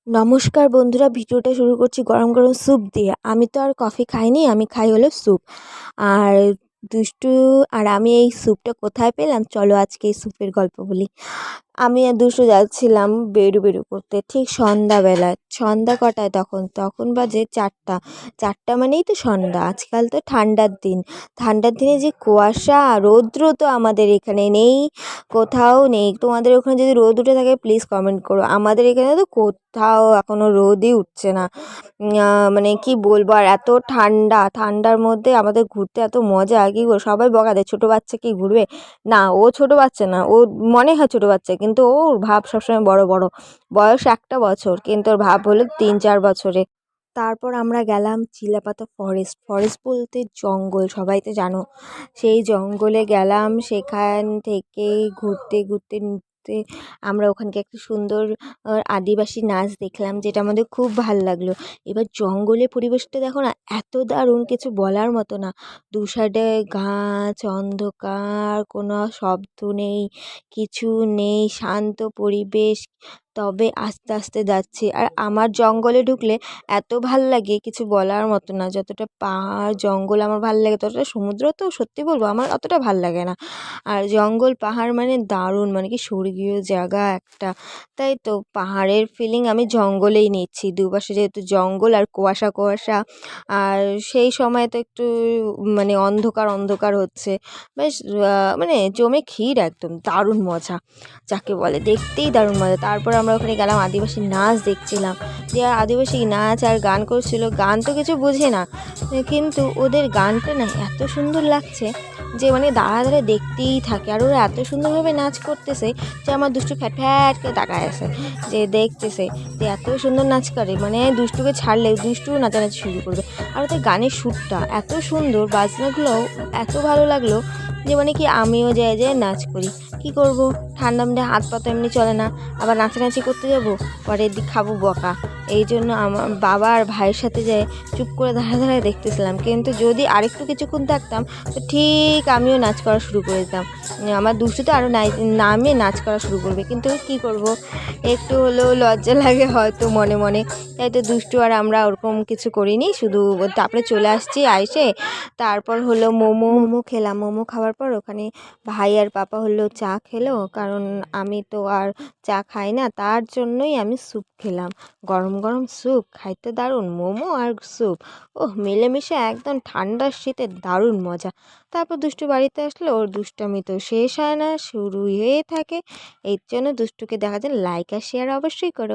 নমস্কার বন্ধুরা, ভিডিওটা শুরু করছি গরম গরম স্যুপ দিয়ে। আমি তো আর কফি খাইনি, আমি খাই হলো স্যুপ। আর দুষ্টু আর আমি এই স্যুপটা কোথায় পেলাম, চলো আজকে এই স্যুপের গল্প বলি। আমি আর দুষ্টু যাচ্ছিলাম বেরু বেরু করতে, ঠিক সন্ধ্যাবেলা। সন্ধ্যা কটায়? তখন তখন বাজে 4টা। 4টা মানেই তো সন্ধ্যা। আজকাল তো ঠান্ডার দিন, ঠান্ডার দিনে যে কুয়াশা, রৌদ্র তো আমাদের এখানে নেই, কোথাও নেই। তোমাদের ওখানে যদি রোদ উঠে থাকে প্লিজ কমেন্ট করো। আমাদের এখানে তো কোথাও এখনো রোদই উঠছে না। মানে কি বলবো, আর এত ঠান্ডা, ঠান্ডার মধ্যে আমাদের ঘুরতে এত মজা। কি গো, সবাই বকা দেয় ছোটো বাচ্চা কি ঘুরবে? না, ও ছোটো বাচ্চা না, ও মনে হয় ছোটো বাচ্চা, কিন্তু ওর ভাব সবসময় বড় বড়। বয়স 1টা বছর, কিন্তু ওর ভাব হলো 3-4 বছরে। তারপর আমরা গেলাম চিলাপাতা ফরেস্ট। ফরেস্ট বলতে জঙ্গল, সবাই তো জানো। সেই জঙ্গলে গেলাম, সেখান থেকে ঘুরতে ঘুরতে ঘুরতে আমরা ওখানকে একটা সুন্দর আদিবাসী নাচ দেখলাম, যেটা আমাদের খুব ভাল লাগলো। এবার জঙ্গলের পরিবেশটা দেখো না, এত দারুণ, কিছু বলার মতো না। দু সাইডে গাছ, অন্ধকার, কোনো শব্দ নেই, কিছু নেই, শান্ত পরিবেশ। তবে আস্তে আস্তে যাচ্ছি, আর আমার জঙ্গলে ঢুকলে এত ভাল লাগে, কিছু বলার মতো না। যতটা পাহাড় জঙ্গল আমার ভাল লাগে, ততটা সমুদ্র তো সত্যি বলবো আমার অতটা ভাল লাগে না। আর জঙ্গল পাহাড় মানে দারুণ, মানে কি স্বর্গীয় জায়গা একটা। তাই তো পাহাড়ের ফিলিং আমি জঙ্গলেই নিচ্ছি, দুপাশে যেহেতু জঙ্গল আর কুয়াশা কুয়াশা। আর সেই সময় তো একটু মানে অন্ধকার অন্ধকার হচ্ছে, বেশ মানে জমে ক্ষীর, একদম দারুণ মজা যাকে বলে, দেখতেই দারুণ মজা। তারপর আমরা ওখানে গেলাম, আদিবাসী নাচ দেখছিলাম। যে আদিবাসী নাচ আর গান করছিল, গান তো কিছু বুঝি না, কিন্তু ওদের গানটা না এত সুন্দর লাগছে যে মানে দাঁড়া দাঁড়া দেখতেই থাকে। আর ওরা এত সুন্দরভাবে নাচ করতেছে যে আমার দুষ্টু ফ্যাট ফ্যাট করে তাকায় আছে, যে দেখতেছে যে এত সুন্দর নাচ করে, মানে দুষ্টুকে ছাড়লে দুষ্টু নাচানাচি শুরু করবে। আর ওদের গানের সুরটা এত সুন্দর, বাজনাগুলোও এত ভালো লাগলো যে মানে কি আমিও যাই যাই নাচ করি। কি করব, ঠান্ডা মধ্যে হাত পা তো এমনি চলে না, আবার নাচানাচি করতে যাব, পরে এদিক খাবো বকা। এই জন্য আমার বাবা আর ভাইয়ের সাথে যাই চুপ করে দাঁড়ায় দাঁড়ায় দেখতেছিলাম। কিন্তু যদি আরেকটু কিছুক্ষণ থাকতাম তো ঠিক আমিও নাচ করা শুরু করে দিতাম। আমার দুষ্টু তো আরও নামিয়ে নাচ করা শুরু করবে, কিন্তু কি করব, একটু হলেও লজ্জা লাগে হয়তো মনে মনে। তাই তো দুষ্টু আর আমরা ওরকম কিছু করিনি, শুধু তারপরে চলে আসছি আইসে। তারপর হলো মোমো মোমো খেলাম। মোমো খাওয়ার পর ওখানে ভাই আর পাপা হলো চা খেলো, কারণ আমি তো আর চা খাই না, তার জন্যই আমি স্যুপ খেলাম। গরম গরম স্যুপ খাইতে দারুণ, মোমো আর স্যুপ, ওহ মিলেমিশে একদম ঠান্ডার শীতে দারুণ মজা। তারপর দুষ্টু বাড়িতে আসলো, ওর দুষ্টামি তো শেষ হয় না, শুরুই হয়ে থাকে। এর জন্য দুষ্টুকে দেখা যায়, লাইক আর শেয়ার অবশ্যই করো।